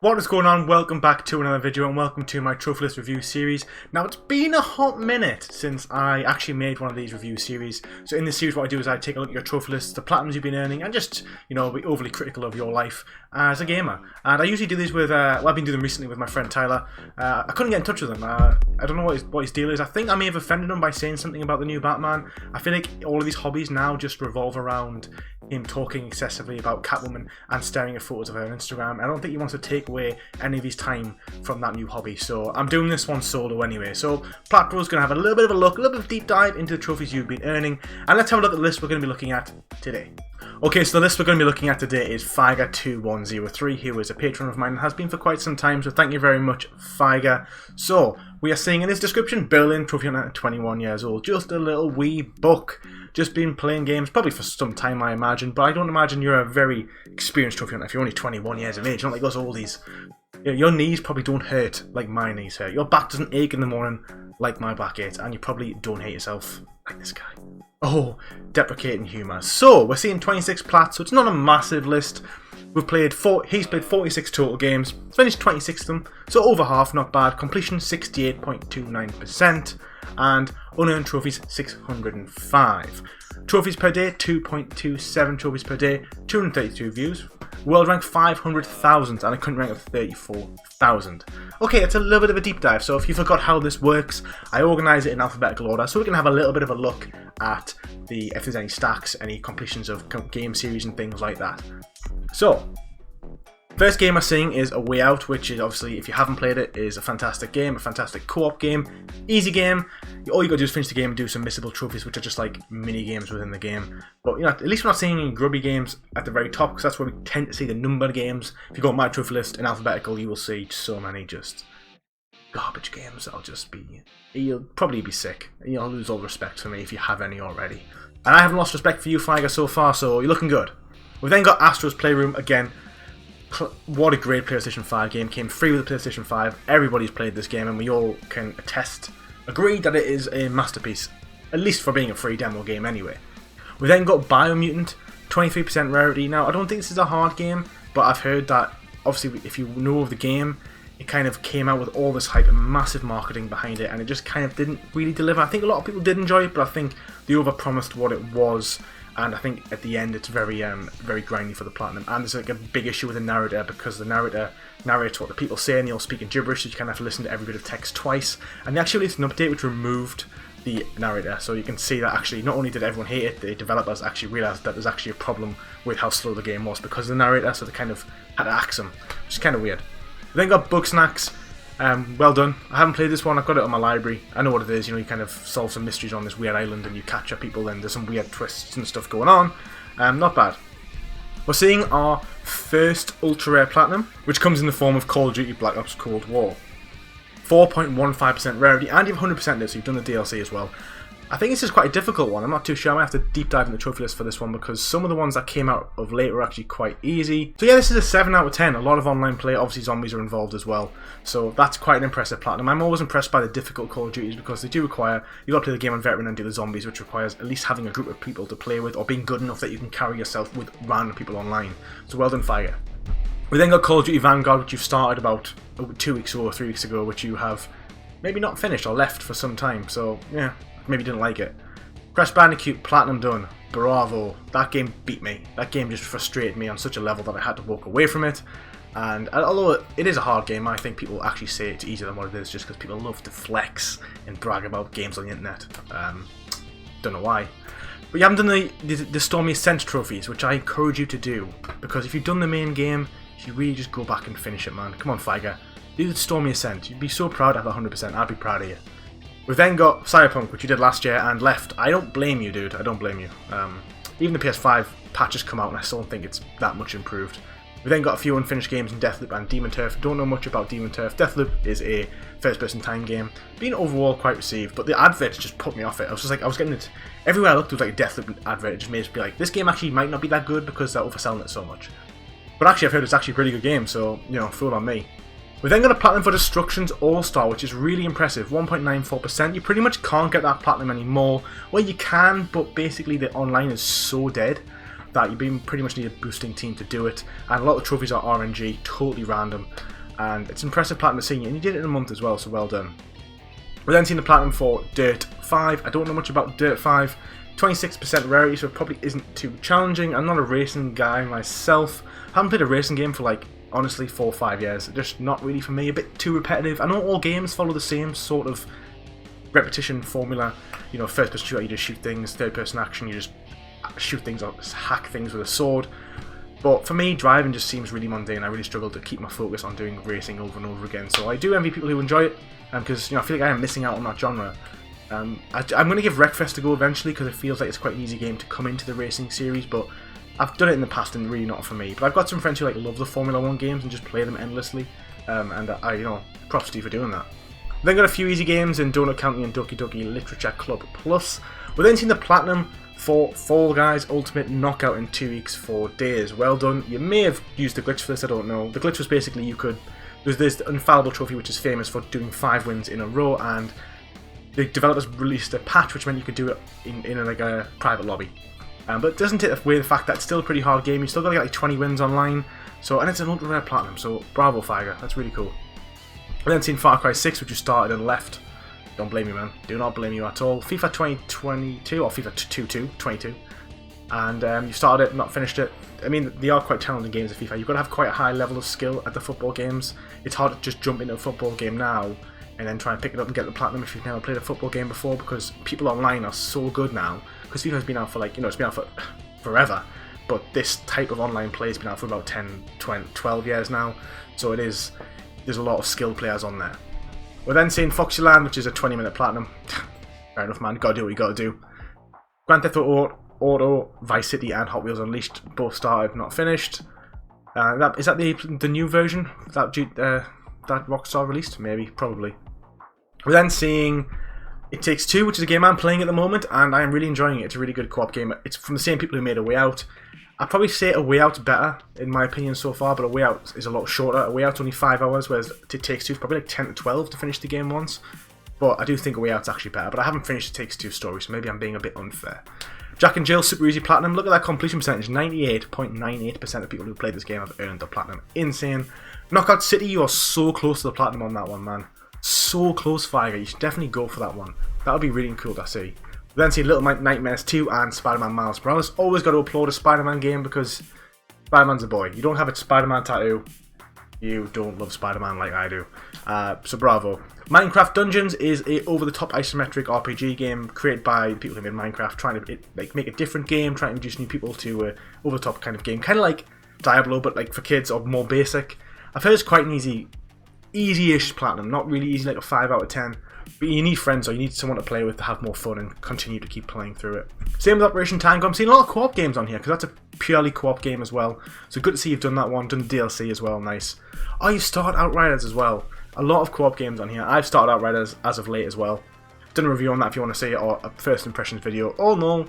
What is going on? Welcome back to another video and welcome to my trophy list review series. Now it's been a hot minute since I actually made one of these review series. So in this series what I do is I take a look at your trophy lists, the platinums you've been earning, and just, be overly critical of your life as a gamer. And I usually do these with, I've been doing them recently with my friend Tyler. I couldn't get in touch with him. I don't know what his deal is. I think I may have offended him by saying something about the new Batman. I feel like all of these hobbies now just revolve around him talking excessively about Catwoman and staring at photos of her on Instagram. I don't think he wants to take away any of his time from that new hobby, so I'm doing this one solo anyway. So PlatinumBro's going to have a little bit of a look, a little bit of a deep dive into the trophies you've been earning, and let's have a look at the list we're going to be looking at today. Okay, so the list we're going to be looking at today is Figer2103, who is a patron of mine and has been for quite some time, so thank you very much, Figer. So, we are seeing in this description, Berlin, trophy hunter, 21 years old, just a little wee buck. Just been playing games, probably for some time I imagine, but I don't imagine you're a very experienced trophy hunter if you're only 21 years of age, not like us oldies. Your knees probably don't hurt like my knees hurt. Your back doesn't ache in the morning like my back aches, and you probably don't hate yourself like this guy. Oh, deprecating humour. So, we're seeing 26 plats, so it's not a massive list. He's played 46 total games, finished 26 of them, so over half, not bad. Completion 68.29%, and unearned trophies 605. Trophies per day 2.27 trophies per day, 232 views. World rank 500,000 and a country rank of 34,000. Okay, it's a little bit of a deep dive, so if you forgot how this works, I organise it in alphabetical order so we can have a little bit of a look at if there's any stacks, any completions of game series and things like that. So, first game I'm seeing is A Way Out, which is obviously, if you haven't played it, is a fantastic game, a fantastic co-op game, easy game. All you gotta do is finish the game and do some missable trophies, which are just like mini games within the game. But at least we're not seeing any grubby games at the very top, because that's where we tend to see the numbered games. If you go on my trophy list in alphabetical, you will see so many just garbage games that'll just be, you'll probably be sick. You'll lose all respect for me if you have any already. And I haven't lost respect for you, Figer, so far, so you're looking good. We've then got Astros Playroom again. What a great PlayStation 5 game, came free with the PlayStation 5, everybody's played this game and we all can agree that it is a masterpiece, at least for being a free demo game anyway. We then got Biomutant, 23% rarity. Now I don't think this is a hard game, but I've heard that obviously if you know of the game, it kind of came out with all this hype and massive marketing behind it and it just kind of didn't really deliver. I think a lot of people did enjoy it, but I think they overpromised what it was. And I think at the end it's very grindy for the platinum. And there's like a big issue with the narrator, because the narrator narrates what the people say and they all speak in gibberish, so you kind of have to listen to every bit of text twice. And they actually released an update which removed the narrator, so you can see that actually not only did everyone hate it, the developers actually realised that there's actually a problem with how slow the game was because of the narrator, so they kind of had to axe him, which is kind of weird. We then got Bug Snacks. Well done. I haven't played this one, I've got it on my library. I know what it is, you kind of solve some mysteries on this weird island and you capture people and there's some weird twists and stuff going on. Not bad. We're seeing our first ultra rare platinum, which comes in the form of Call of Duty Black Ops Cold War. 4.15% rarity, and you've 100%ed it, so you've done the DLC as well. I think this is quite a difficult one. I'm not too sure. I might have to deep dive in the trophy list for this one because some of the ones that came out of late were actually quite easy. So yeah, this is a 7 out of 10. A lot of online play. Obviously zombies are involved as well. So that's quite an impressive platinum. I'm always impressed by the difficult Call of Duties because they do require, you got to play the game on veteran and do the zombies, which requires at least having a group of people to play with or being good enough that you can carry yourself with random people online. So well done, Fire. We then got Call of Duty Vanguard, which you've started about 2 weeks ago or 3 weeks ago, which you have maybe not finished or left for some time. So yeah, maybe didn't like it. Crash Bandicoot, platinum done. Bravo. That game beat me. That game just frustrated me on such a level that I had to walk away from it. And although it is a hard game, I think people actually say it's easier than what it is just because people love to flex and brag about games on the internet. Don't know why. But you haven't done the Stormy Ascent trophies, which I encourage you to do. Because if you've done the main game, you should really just go back and finish it, man. Come on, Figer. Do the Stormy Ascent. You'd be so proud of 100%. I'd be proud of you. We've then got Cyberpunk, which you did last year and left. I don't blame you, dude. I don't blame you. Even the PS5 patch has come out and I still don't think it's that much improved. We then got a few unfinished games in Deathloop and Demon Turf. Don't know much about Demon Turf. Deathloop is a first-person time game. Being overall quite received, but the adverts just put me off it. I was getting it everywhere I looked. It was like a Deathloop advert. It just made me be like, this game actually might not be that good because they're overselling it so much. But actually, I've heard it's actually a pretty good game, so fool on me. We then got a platinum for Destruction's All-Star, which is really impressive, 1.94%. You pretty much can't get that platinum anymore. Well, you can, but basically the online is so dead that you pretty much need a boosting team to do it. And a lot of the trophies are RNG, totally random. and it's impressive platinum seeing you, and you did it in a month as well, so well done. We're then seeing the platinum for Dirt 5. I don't know much about Dirt 5. 26% rarity, so it probably isn't too challenging. I'm not a racing guy myself. I haven't played a racing game for like, honestly, 4 or 5 years. Just not really for me, a bit too repetitive. I know all games follow the same sort of repetition formula. You know, first person shooter, you just shoot things. Third person action, you just shoot things or hack things with a sword. But for me, driving just seems really mundane. I really struggle to keep my focus on doing racing over and over again. So I do envy people who enjoy it, because you know, I feel like I am missing out on that genre. I'm going to give Wreckfest a go eventually, because it feels like it's quite an easy game to come into the racing series, but I've done it in the past and really not for me. But I've got some friends who like love the Formula 1 games and just play them endlessly, and you know, props to you for doing that. Then got a few easy games in Donut County and Doki Doki Literature Club Plus. We're then seeing the Platinum for Fall Guys Ultimate Knockout in 2 weeks 4 days. Well done. You may have used the glitch for this, I don't know. The glitch was basically there's this infallible trophy which is famous for doing 5 wins in a row, and the developers released a patch which meant you could do it in like a private lobby. But it doesn't take away the fact that it's still a pretty hard game. You still got to get like 20 wins online, and it's an ultra rare platinum, so bravo Figer, that's really cool. We're then seeing Far Cry 6, which you started and left. Don't blame you, man. Do not blame you at all. FIFA 2022, or FIFA 22, and you started it, not finished it. I mean, they are quite challenging games of FIFA. You've got to have quite a high level of skill at the football games. It's hard to just jump into a football game now and then try and pick it up and get the platinum if you've never played a football game before, because people online are so good now. Because FIFA has been out for like, you know, it's been out for forever, but this type of online play has been out for about 10, 20, 12 years now, so there's a lot of skilled players on there. We're then seeing Foxyland, which is a 20-minute platinum. Fair enough, man, gotta do what you gotta do. Grand Theft Auto, Vice City and Hot Wheels Unleashed both started, not finished. Is that the new version that Rockstar released? Maybe, probably. We're then seeing It Takes Two, which is a game I'm playing at the moment, and I am really enjoying it. It's a really good co-op game. It's from the same people who made A Way Out. I'd probably say A Way Out's better, in my opinion, so far, but A Way Out is a lot shorter. A Way Out's only 5 hours, whereas It Takes Two is probably like 10 to 12 to finish the game once. But I do think A Way Out's actually better, but I haven't finished It Takes Two story, so maybe I'm being a bit unfair. Jack and Jill Super Easy Platinum. Look at that completion percentage. 98.98% of people who played this game have earned the platinum. Insane. Knockout City, you are so close to the platinum on that one, man. So close, Figer. You should definitely go for that one. That would be really cool to see. We then see Little Nightmares 2 and Spider-Man Miles Morales. Always got to applaud a Spider-Man game because Spider-Man's a boy. You don't have a Spider-Man tattoo, you don't love Spider-Man like I do. So bravo. Minecraft Dungeons is a over-the-top isometric RPG game created by people who made Minecraft, trying to make a different game, trying to introduce new people to over-the-top kind of game. Kind of like Diablo, but like for kids or more basic. I've heard it's quite an easy-ish platinum. Not really easy, like a 5 out of 10. But you need friends or you need someone to play with to have more fun and continue to keep playing through it. Same with Operation Tango. I'm seeing a lot of co-op games on here because that's a purely co-op game as well. So good to see you've done that one, done the DLC as well, nice. Oh, you've started Outriders as well. A lot of co-op games on here. I've started Outriders as of late as well. Done a review on that if you want to see it, or a first impressions video. All in all,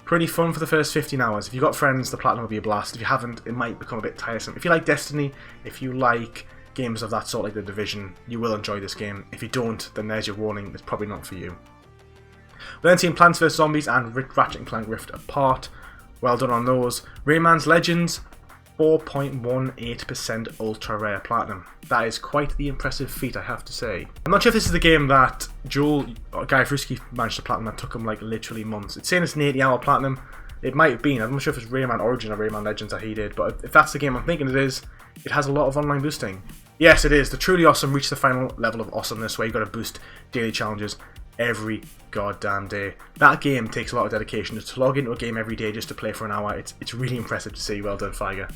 pretty fun for the first 15 hours. If you've got friends, the platinum will be a blast. If you haven't, it might become a bit tiresome. If you like Destiny, if you like games of that sort like The Division, you will enjoy this game. If you don't, then there's your warning, it's probably not for you. We're then seeing Plants vs Zombies and Ratchet & Clank Rift Apart. Well done on those. Rayman's Legends, 4.18% ultra rare platinum. That is quite the impressive feat, I have to say. I'm not sure if this is the game that Joel or Guy Fruski managed to platinum that took him like literally months. It's saying it's an 80-hour platinum. It might have been. I'm not sure if it's Rayman Origin or Rayman Legends that he did, but if that's the game I'm thinking it is, it has a lot of online boosting. Yes, it is. The Truly Awesome reached the final level of awesomeness where you've got to boost daily challenges every goddamn day. That game takes a lot of dedication. Just to log into a game every day just to play for an hour, it's really impressive to see. Well done, Figer.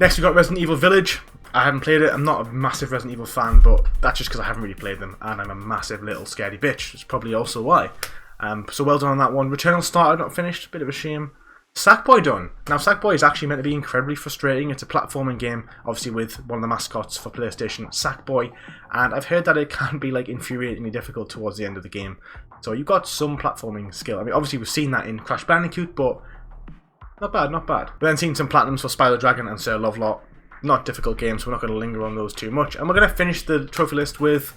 Next we've got Resident Evil Village. I haven't played it. I'm not a massive Resident Evil fan, but that's just because I haven't really played them, and I'm a massive little scaredy bitch. That's probably also why. So well done on that one. Returnal started, not finished. Bit of a shame. Sackboy done. Now Sackboy is actually meant to be incredibly frustrating. It's a platforming game, obviously with one of the mascots for PlayStation, Sackboy, and I've heard that it can be like infuriatingly difficult towards the end of the game. So you've got some platforming skill. I mean, obviously we've seen that in Crash Bandicoot, but not bad, not bad. We've then seen some platinums for Spyro the Dragon and Sir Lovelot. Not difficult games, so we're not going to linger on those too much. And we're going to finish the trophy list with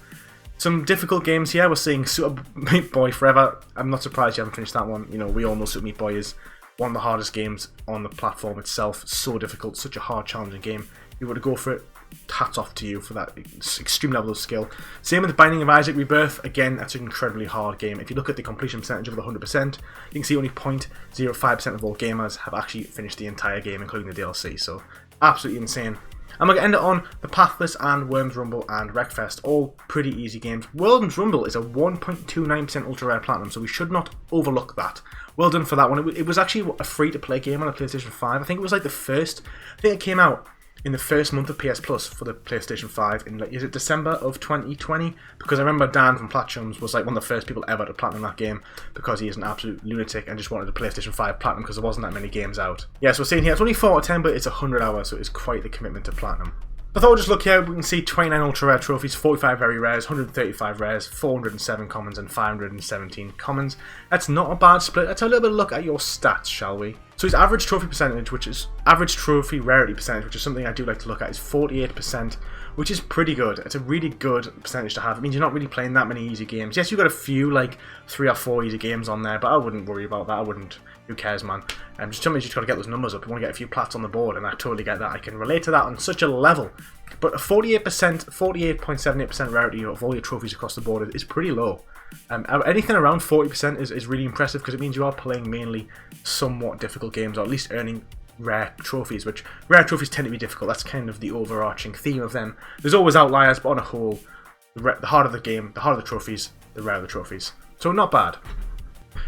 some difficult games here. We're seeing Super Meat Boy Forever. I'm not surprised you haven't finished that one. You know, we all know Super Meat Boy is one of the hardest games on the platform itself. So difficult, such a hard, challenging game. You were to go for it, hats off to you for that extreme level of skill. Same with Binding of Isaac Rebirth. Again, that's an incredibly hard game. If you look at the completion percentage of the 100%, you can see only 0.05% of all gamers have actually finished the entire game, including the DLC. So absolutely insane. I'm going to end it on The Pathless and Worms Rumble and Wreckfest, all pretty easy games. Worms Rumble is a 1.29% ultra rare platinum, so we should not overlook that. Well done for that one. It was actually a free-to-play game on a PlayStation 5. I think it was like the first. I think it came out in the first month of PS Plus for the PlayStation 5 in, like, is it December of 2020? Because I remember Dan from Platinums was like one of the first people ever to platinum that game because he is an absolute lunatic and just wanted a PlayStation 5 platinum because there wasn't that many games out. Yeah, so we're seeing here it's only 4 out of 10, but it's 100 hours, so it's quite the commitment to platinum. I thought we'll just look here, we can see 29 ultra rare trophies, 45 very rares, 135 rares, 407 commons and 517 commons. That's not a bad split. Let's have a little bit of a look at your stats, shall we? So his average trophy percentage, which is average trophy rarity percentage, which is something I do like to look at, is 48%, which is pretty good. It's a really good percentage to have. It means you're not really playing that many easy games. Yes, you've got a few, like 3 or 4 easy games on there, but I wouldn't worry about that. I wouldn't. Who cares, man? Just sometimes you just got to get those numbers up. You want to get a few plats on the board, and I totally get that. I can relate to that on such a level. But a 48%, 48.78% rarity of all your trophies across the board is pretty low. Anything around 40% is really impressive because it means you are playing mainly somewhat difficult games, or at least earning rare trophies, which rare trophies tend to be difficult. That's kind of the overarching theme of them. There's always outliers, but on a whole, the harder the game, the harder the trophies, the rarer the trophies. So not bad.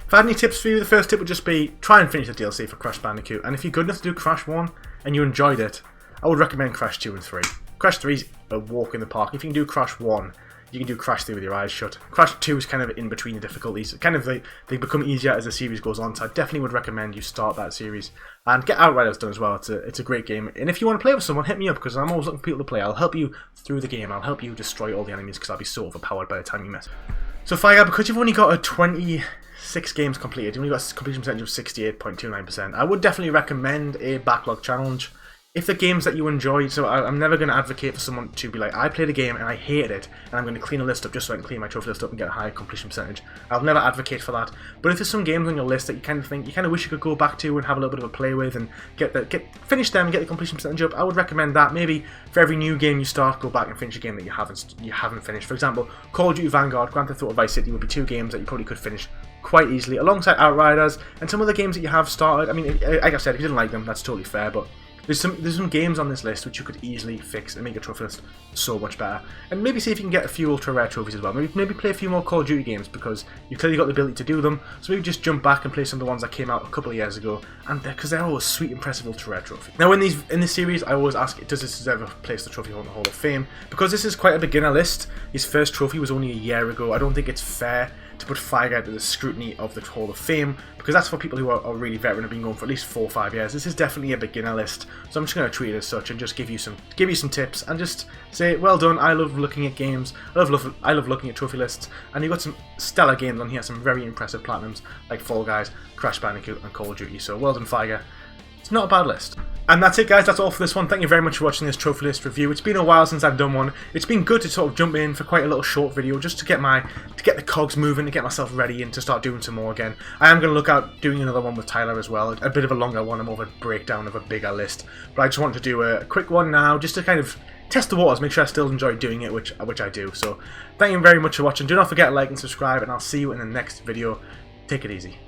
If I had any tips for you, the first tip would just be try and finish the DLC for Crash Bandicoot, and if you're good enough to do Crash 1 and you enjoyed it, I would recommend Crash 2 and 3. Crash 3 is a walk in the park. If you can do Crash 1, you can do Crash 3 with your eyes shut. Crash 2 is kind of in between the difficulties. Kind of they become easier as the series goes on, so I definitely would recommend you start that series. And get Outriders done as well. It's a great game. And if you want to play with someone, hit me up because I'm always looking for people to play. I'll help you through the game. I'll help you destroy all the enemies because I'll be so overpowered by the time you mess. So Fire, because you've only got a 26 games completed, you've only got a completion percentage of 68.29%, I would definitely recommend a backlog challenge. If the games that you enjoy, so I'm never going to advocate for someone to be like, I played a game and I hated it, and I'm going to clean a list up just so I can clean my trophy list up and get a higher completion percentage. I'll never advocate for that. But if there's some games on your list that you kind of wish you could go back to and have a little bit of a play with and finish them and get the completion percentage up, I would recommend that. Maybe for every new game you start, go back and finish a game that you haven't finished. For example, Call of Duty Vanguard, Grand Theft Auto Vice City would be 2 games that you probably could finish quite easily, alongside Outriders and some of the games that you have started. I mean, like I said, if you didn't like them, that's totally fair, but there's some games on this list which you could easily fix and make your trophy list so much better. And maybe see if you can get a few ultra rare trophies as well. Maybe play a few more Call of Duty games because you've clearly got the ability to do them. So maybe just jump back and play some of the ones that came out a couple of years ago, and because they're always sweet, impressive ultra rare trophies. Now in this series, I always ask, does this deserve a place the trophy in the Hall of Fame? Because this is quite a beginner list. His first trophy was only a year ago. I don't think it's fair to put Fire Guy to the scrutiny of the Hall of Fame, because that's for people who are really veteran and have been going for at least 4 or 5 years. This is definitely a beginner list, so I'm just going to treat it as such and just give you some tips and just say, well done. I love looking at games. I love looking at trophy lists, and you've got some stellar games on here, some very impressive platinums like Fall Guys, Crash Bandicoot, and Call of Duty. So well done, Fire Guy. It's not a bad list. And that's it, guys. That's all for this one. Thank you very much for watching this trophy list review. It's been a while since I've done one. It's been good to sort of jump in for quite a little short video just to get the cogs moving, to get myself ready and to start doing some more again. I am going to look at doing another one with Tyler as well, a bit of a longer one, a more of a breakdown of a bigger list. But I just wanted to do a quick one now just to kind of test the waters, make sure I still enjoy doing it, which I do. So thank you very much for watching. Do not forget to like and subscribe, and I'll see you in the next video. Take it easy.